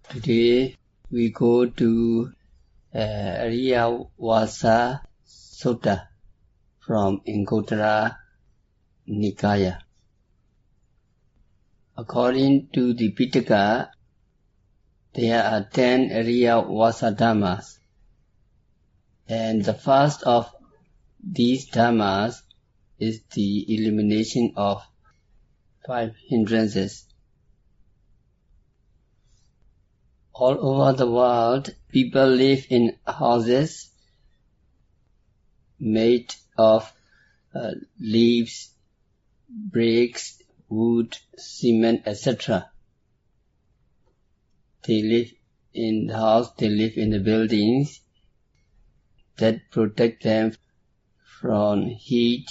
Today we go to Ariyavasa Sutta from Anguttara Nikaya. According to the Pitaka, there are 10 Ariyavasa Dhammas, and the first of these Dhammas is the elimination of 5 hindrances. All over the world, people live in houses made of leaves, bricks, wood, cement, etc. They live in the house, they live in the buildings that protect them from heat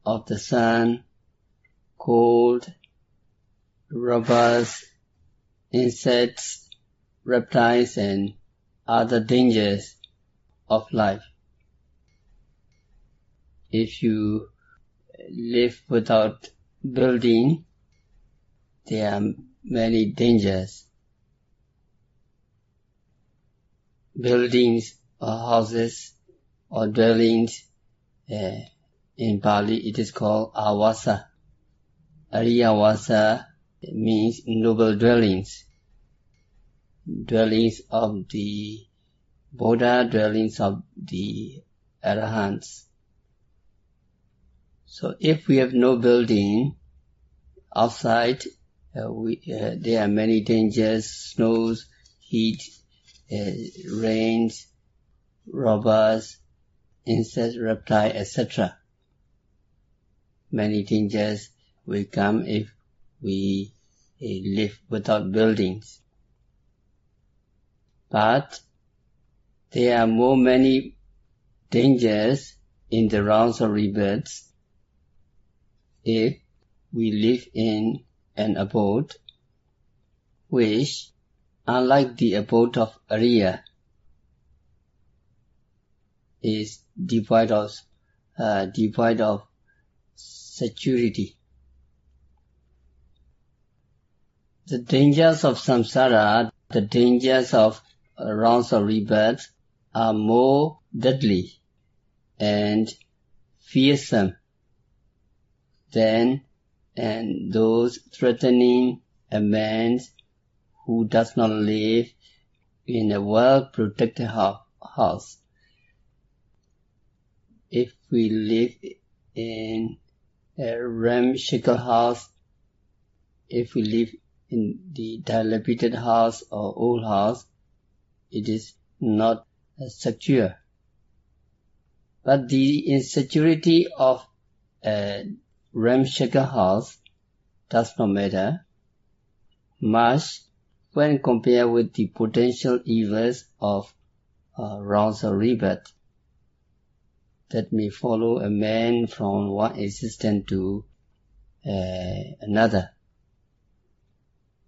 of the sun, cold, robbers, insects, reptiles, and other dangers of life. If you live without building, there are many dangers. Buildings or houses or dwellings, in Pali it is called Avasa. Ariyavasa means noble dwellings. Dwellings of the Buddha, dwellings of the Arahants. So if we have no building outside, there are many dangers: snows, heat, rains, robbers, insects, reptiles, etc. Many dangers will come if we live without buildings. But there are many dangers in the rounds of rebirths if we live in an abode which, unlike the abode of Ariya, is devoid of security. The dangers of samsara, the dangers of rounds of rebirth, are more deadly and fearsome than those threatening a man who does not live in a well-protected house. If we live in a ramshackle house, if we live in the dilapidated house or old house, it is not secure. But the insecurity of a ramshackle house does not matter much when compared with the potential evils of rounds of rebirth that may follow a man from one existence to another.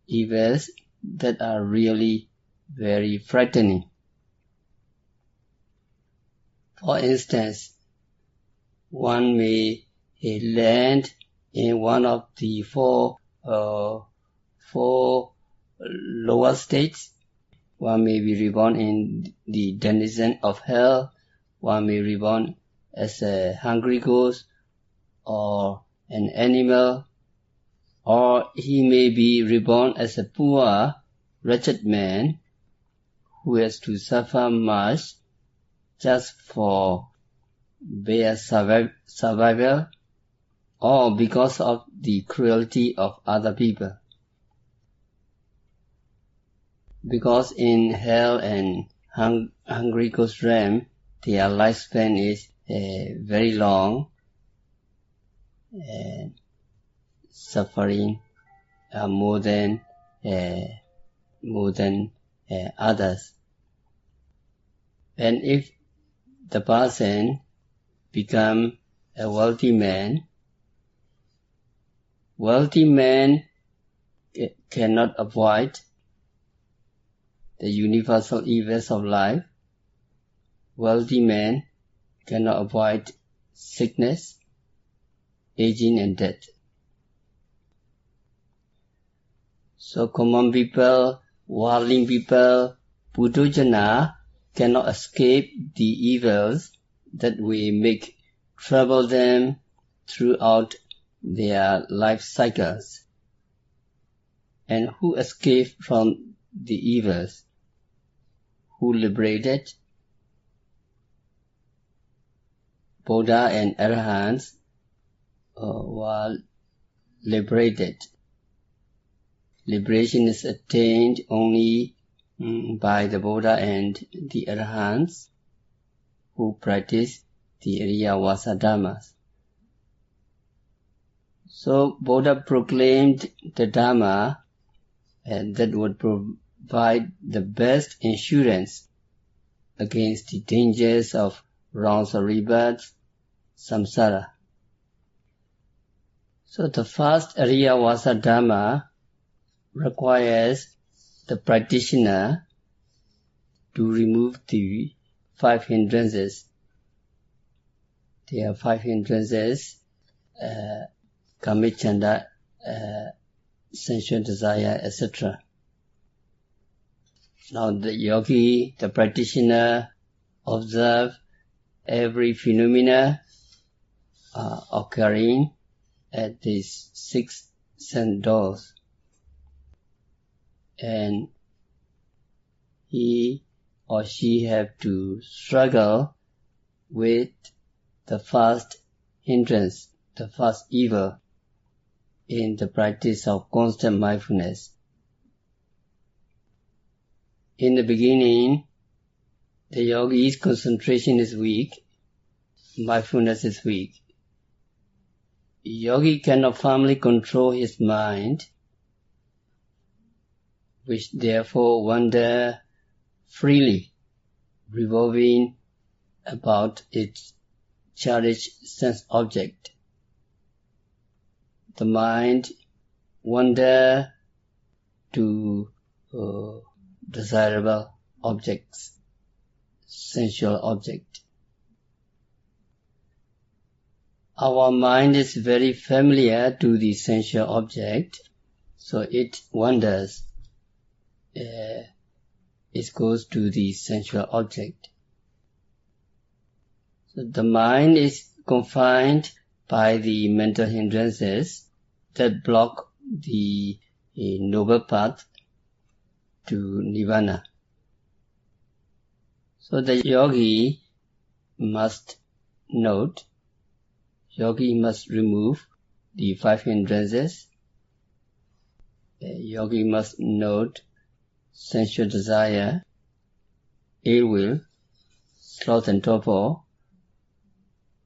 Evils that are really very frightening. For instance, one may land in one of the four lower states. One may be reborn in the denizen of hell. One may be reborn as a hungry ghost or an animal, or he may be reborn as a poor, wretched man who has to suffer much just for bare survival or because of the cruelty of other people. Because in hell and hungry ghost realm, their lifespan is very long, and suffering more than others. And if the person become a wealthy man cannot avoid the universal evils of life. Wealthy man cannot avoid sickness, aging and death. So common people worldling people, Puthujjana, cannot escape the evils that will make trouble them throughout their life cycles. And who escaped from the evils? Who liberated? Buddha and Arahants were liberated. Liberation is attained only by the Buddha and the Arahants who practice the Ariyavasa Dhammas. So Buddha proclaimed the Dhamma that would provide the best insurance against the dangers of wrongs or rebirths, samsara. So the first Ariyavasa Dhamma requires the practitioner to remove the 5 hindrances. There are 5 hindrances, kamicchanda, sensual desire, etc. Now the yogi, the practitioner, observe every phenomena occurring at these 6 sense doors, and he or she have to struggle with the first hindrance, the first evil, in the practice of constant mindfulness. In the beginning, the yogi's concentration is weak, mindfulness is weak. Yogi cannot firmly control his mind, which therefore wander freely, revolving about its cherished sense object. The mind wander to desirable objects, sensual object. Our mind is very familiar to the sensual object, so it wanders. It goes to the sensual object. So the mind is confined by the mental hindrances that block the noble path to nirvana. So the yogi must note, yogi must remove the 5 hindrances. Yogi must note sensual desire, ill will, sloth and torpor,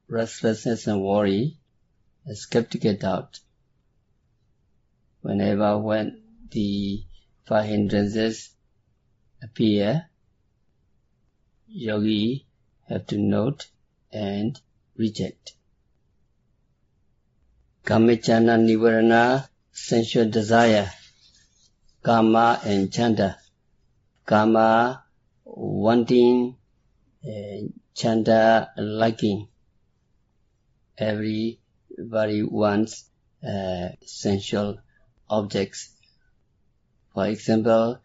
restlessness and worry, and skeptical doubt. When the 5 hindrances appear, yogi have to note and reject. Kamicchana nivarana, sensual desire, kama and chanda. Kama, wanting, chanda, liking. Everybody wants sensual objects. For example,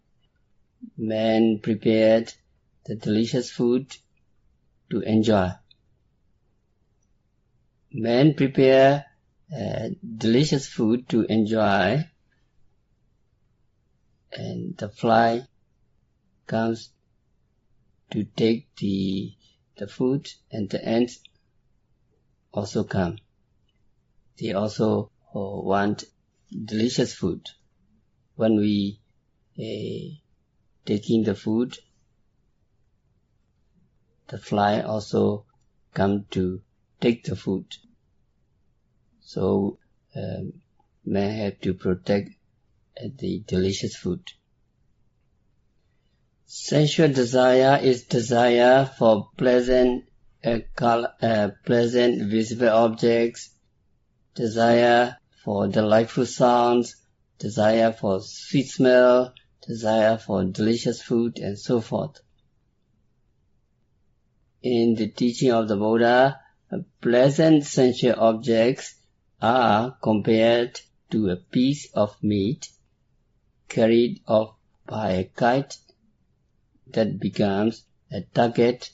man prepared the delicious food to enjoy. Man prepare delicious food to enjoy, and the fly comes to take the food, and the ants also come. They also want delicious food. When we taking the food, the fly also come to take the food. So man have to protect the delicious food. Sensual desire is desire for pleasant visible objects, desire for delightful sounds, desire for sweet smell, desire for delicious food, and so forth. In the teaching of the Buddha, pleasant sensual objects are compared to a piece of meat carried off by a kite that becomes a target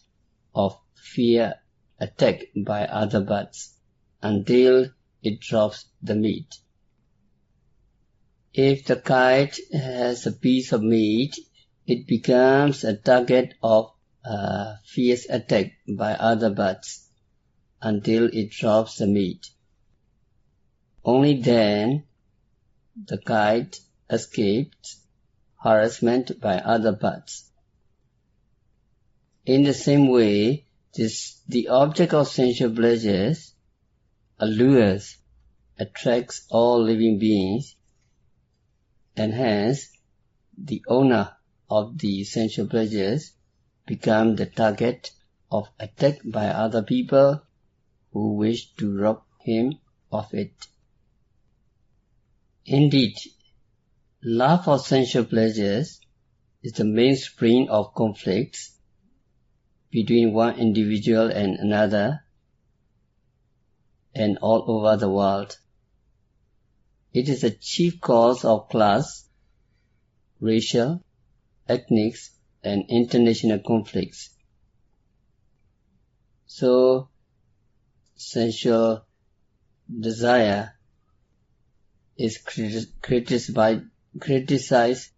of fear attack by other birds until it drops the meat. If the kite has a piece of meat, it becomes a target of fierce attack by other birds until it drops the meat. Only then the kite escapes harassment by other birds. In the same way, the object of sensual pleasures allures, attracts all living beings, and hence the owner of the sensual pleasures becomes the target of attack by other people who wish to rob him of it. Indeed, love of sensual pleasures is the mainspring of conflicts between one individual and another and all over the world. It is the chief cause of class, racial, ethnic, and international conflicts. So, sensual desire is criticized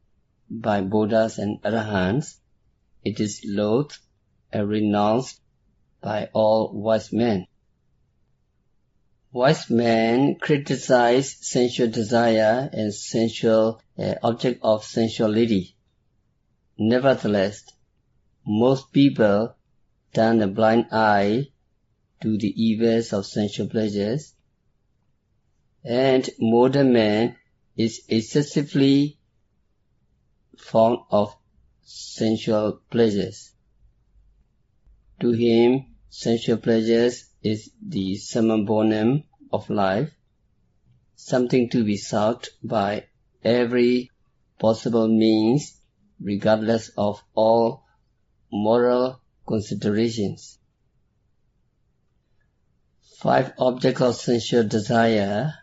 by Buddhas and Arahants. It is loathed and renounced by all wise men. Wise men criticize sensual desire and sensual object of sensuality. Nevertheless, most people turn a blind eye to the evils of sensual pleasures, and modern man is excessively fond of sensual pleasures. To him, sensual pleasures is the summum bonum of life, something to be sought by every possible means, regardless of all moral considerations. 5 objects of sensual desire.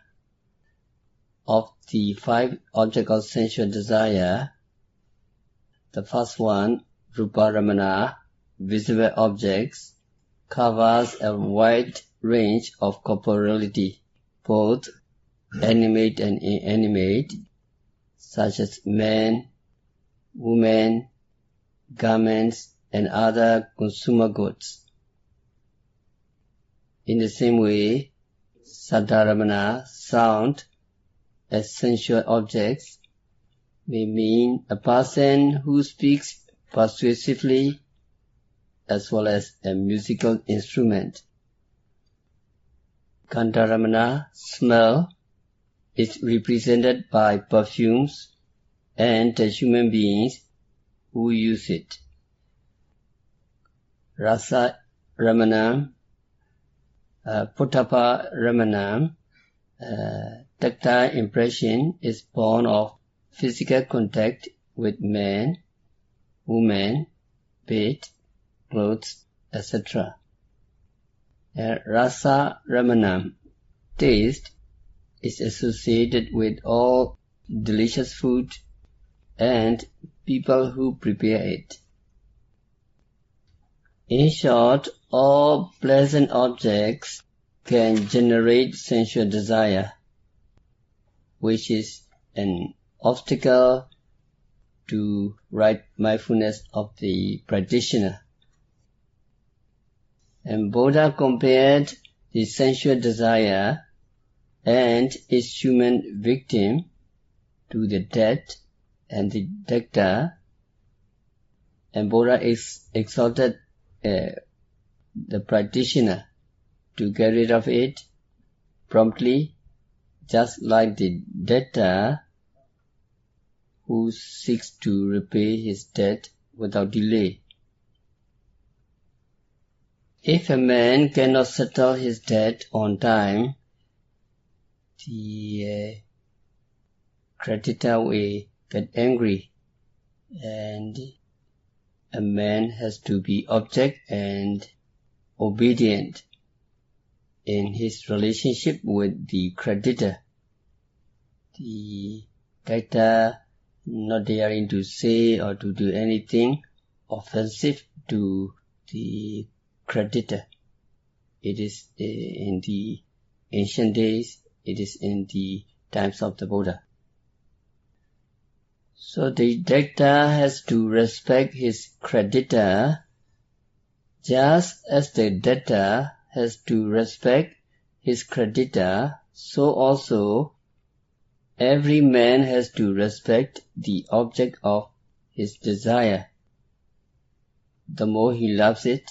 Of the 5 objects of sensual desire, the first one, Ruparamana, visible objects, covers a wide range of corporeality, both animate and inanimate, such as men, women, garments, and other consumer goods. In the same way, Sadharamana, sound, as sensual objects, may mean a person who speaks persuasively as well as a musical instrument. Gandharamana, smell, is represented by perfumes and the human beings who use it. Rasa Ramanam, Potapa Ramanam, tactile impression is born of physical contact with man, woman, bed, clothes, etc. Rasa Ramanam, taste, is associated with all delicious food and people who prepare it. In short, all pleasant objects can generate sensual desire, which is an obstacle to right mindfulness of the practitioner. And Buddha compared the sensual desire and its human victim to the dead and the debtor, and Buddha exhorted the practitioner to get rid of it promptly, just like the debtor who seeks to repay his debt without delay. If a man cannot settle his debt on time, the creditor will get angry, and a man has to be object and obedient in his relationship with the creditor. The debtor not daring to say or to do anything offensive to the creditor. It is in the ancient days, it is in the times of the Buddha. So the debtor has to respect his creditor just as the debtor has to respect his creditor, so also every man has to respect the object of his desire. The more he loves it,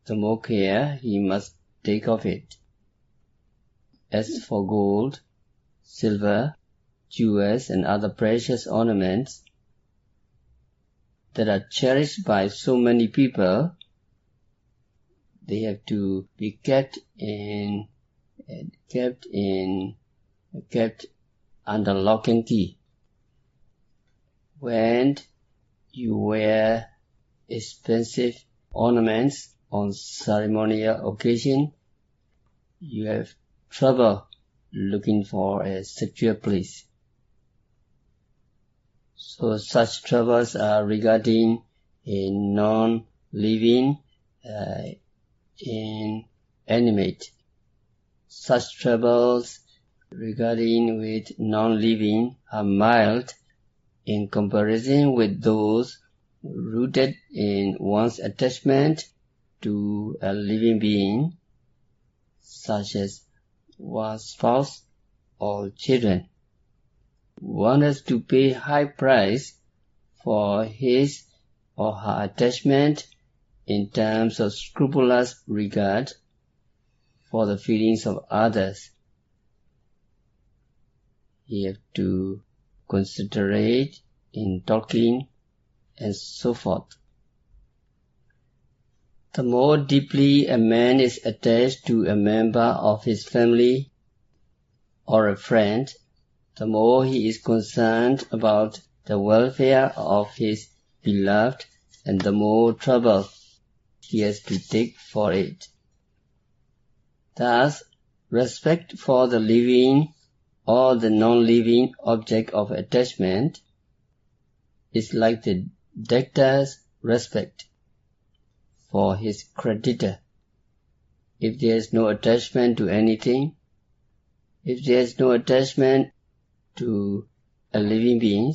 the more care he must take of it. As for gold, silver, jewels and other precious ornaments that are cherished by so many people, they have to be kept under lock and key. When you wear expensive ornaments on ceremonial occasion, you have trouble looking for a secure place. So such troubles are regarding a non-living, inanimate. Such troubles regarding with non-living are mild in comparison with those rooted in one's attachment to a living being, such as one's spouse or children. One has to pay high price for his or her attachment in terms of scrupulous regard for the feelings of others. You have to considerate in talking and so forth. The more deeply a man is attached to a member of his family or a friend, the more he is concerned about the welfare of his beloved and the more trouble he has to take for it. Thus, respect for the living or the non-living object of attachment is like the debtor's respect for his creditor. If there is no attachment to anything, if there is no attachment to a living being,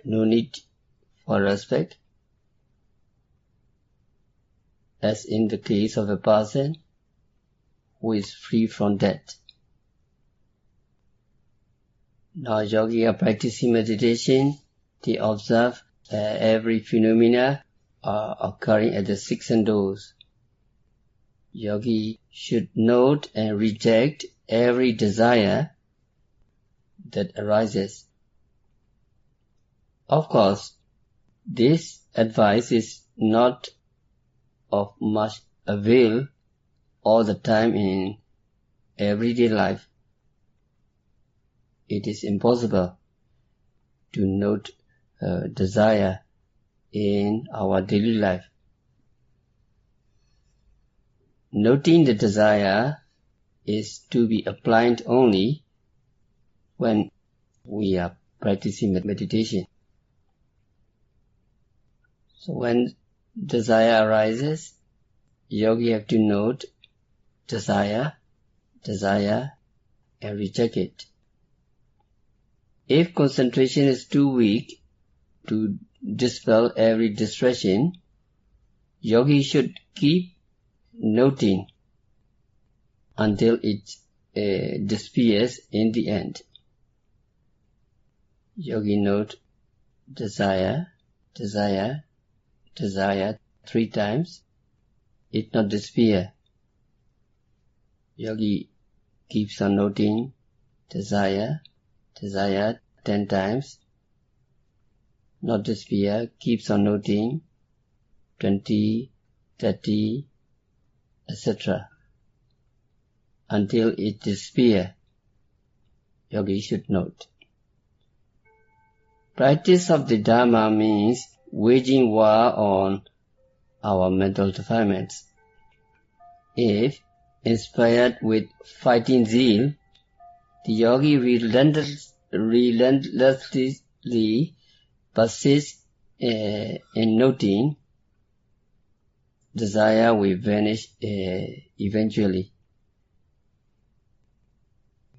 no need for respect, as in the case of a person who is free from debt. Now yogis are practicing meditation. They observe every phenomena occurring at the six doors. Yogi should note and reject every desire that arises. Of course, this advice is not of much avail all the time in everyday life. It is impossible to note desire in our daily life. Noting the desire is to be applied only when we are practicing meditation. So when desire arises, yogi have to note desire, and reject it. If concentration is too weak to dispel every distraction, yogi should keep noting until it disappears in the end. Yogi note desire 3 times, it not disappear. Yogi keeps on noting desire 10 times, not disappear, keeps on noting 20, 30, etc. until it disappears. Yogi should note. Practice of the Dharma means waging war on our mental defilements. If, inspired with fighting zeal, the yogi relentlessly persists in noting, desire will vanish eventually.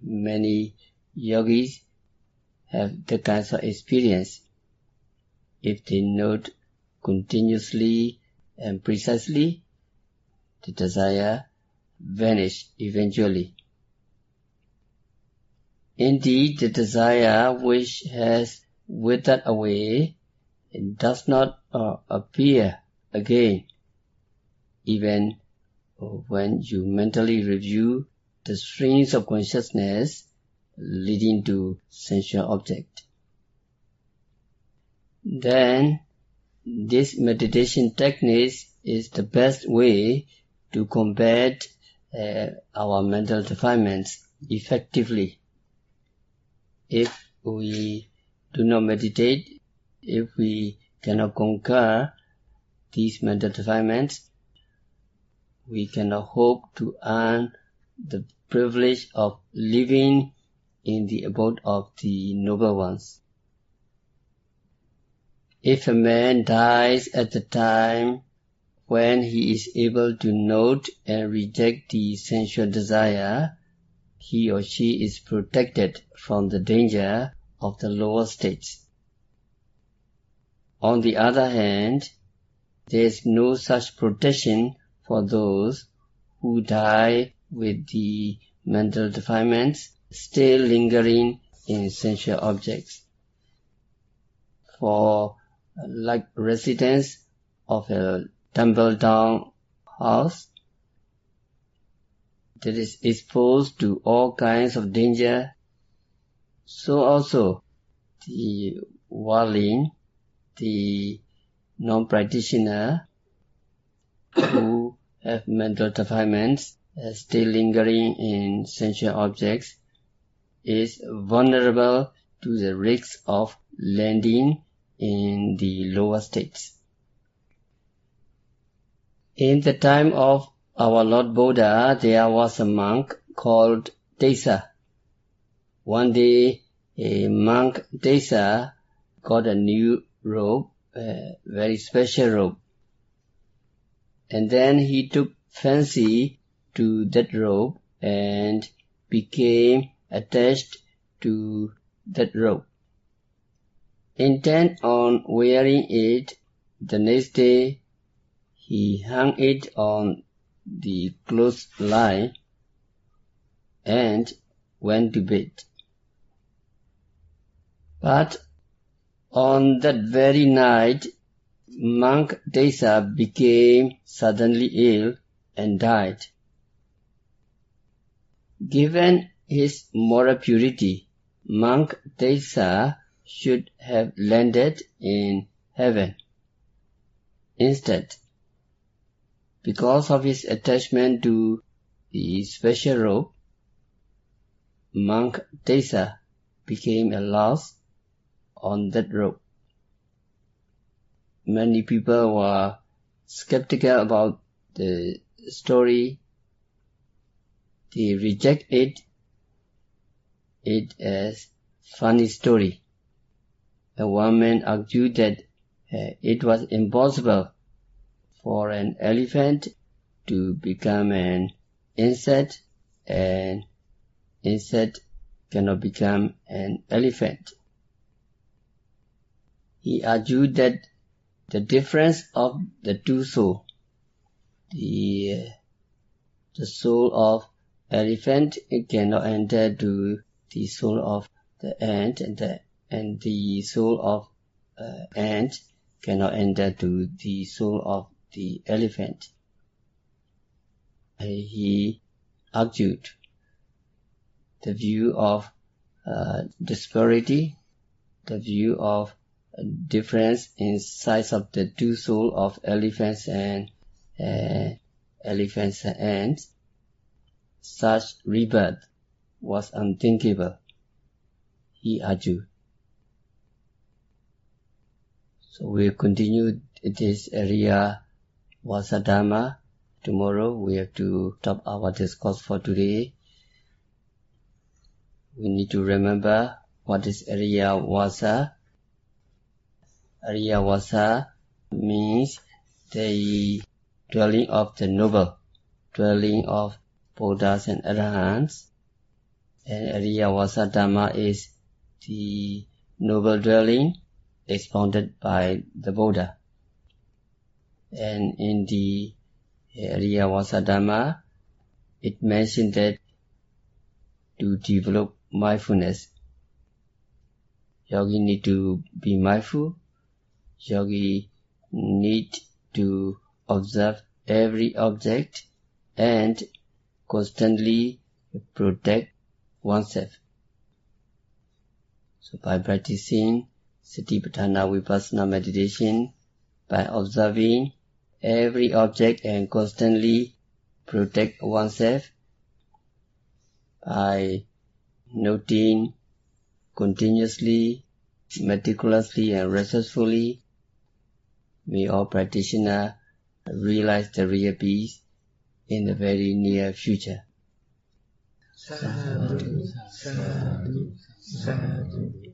Many yogis have the kinds of experience. If they note continuously and precisely, the desire vanish eventually. Indeed, the desire which has withered away does not appear again, even when you mentally review the streams of consciousness leading to sensual object. Then, this meditation technique is the best way to combat our mental defilements effectively. If we do not meditate, if we cannot conquer these mental defilements, we cannot hope to earn the privilege of living in the abode of the noble ones. If a man dies at the time when he is able to note and reject the sensual desire, he or she is protected from the danger of the lower states. On the other hand, there is no such protection for those who die with the mental defilements still lingering in sensual objects. For like residents of a tumble-down house that is exposed to all kinds of danger, so also the worldling, the non-practitioner who have mental defilements still lingering in sensual objects is vulnerable to the risk of landing in the lower states. In the time of our Lord Buddha, there was a monk called Desa. One day, a monk Desa got a new robe, a very special robe. And then he took fancy to that robe and became attached to that robe. Intent on wearing it, the next day he hung it on the clothesline and went to bed. But on that very night, monk Desa became suddenly ill and died. Given his moral purity, monk Desa should have landed in heaven. Instead, because of his attachment to the special robe, monk Desa became a loss on that robe. Many people were skeptical about the story. They rejected it as funny story. One man argued that it was impossible for an elephant to become an insect, and insect cannot become an elephant. He argued that the difference of the two souls, the soul of elephant cannot enter to the soul of the ant, and the soul of ant cannot enter to the soul of the elephant. He argued the view of disparity, the view of difference in size of the two souls of elephants and ants. Such rebirth was unthinkable, he argued. So we'll continue this Ariyavasa Dhamma. Tomorrow we have to stop our discourse for today. We need to remember What is Ariyavasa? Ariyavasa means the dwelling of the noble, dwelling of Buddhas and Arahants. And Ariyavasa Dhamma is the noble dwelling expounded by the Buddha. And in the Ariyavasa Dhamma, it mentioned that to develop mindfulness, yogi need to be mindful. Yogi need to observe every object and constantly protect oneself. So by practicing Satipatthana Vipassana meditation, by observing every object and constantly protect oneself, by noting continuously, meticulously and resourcefully, may all practitioners realize the real peace in the very near future. Sadhu, sadhu, sadhu.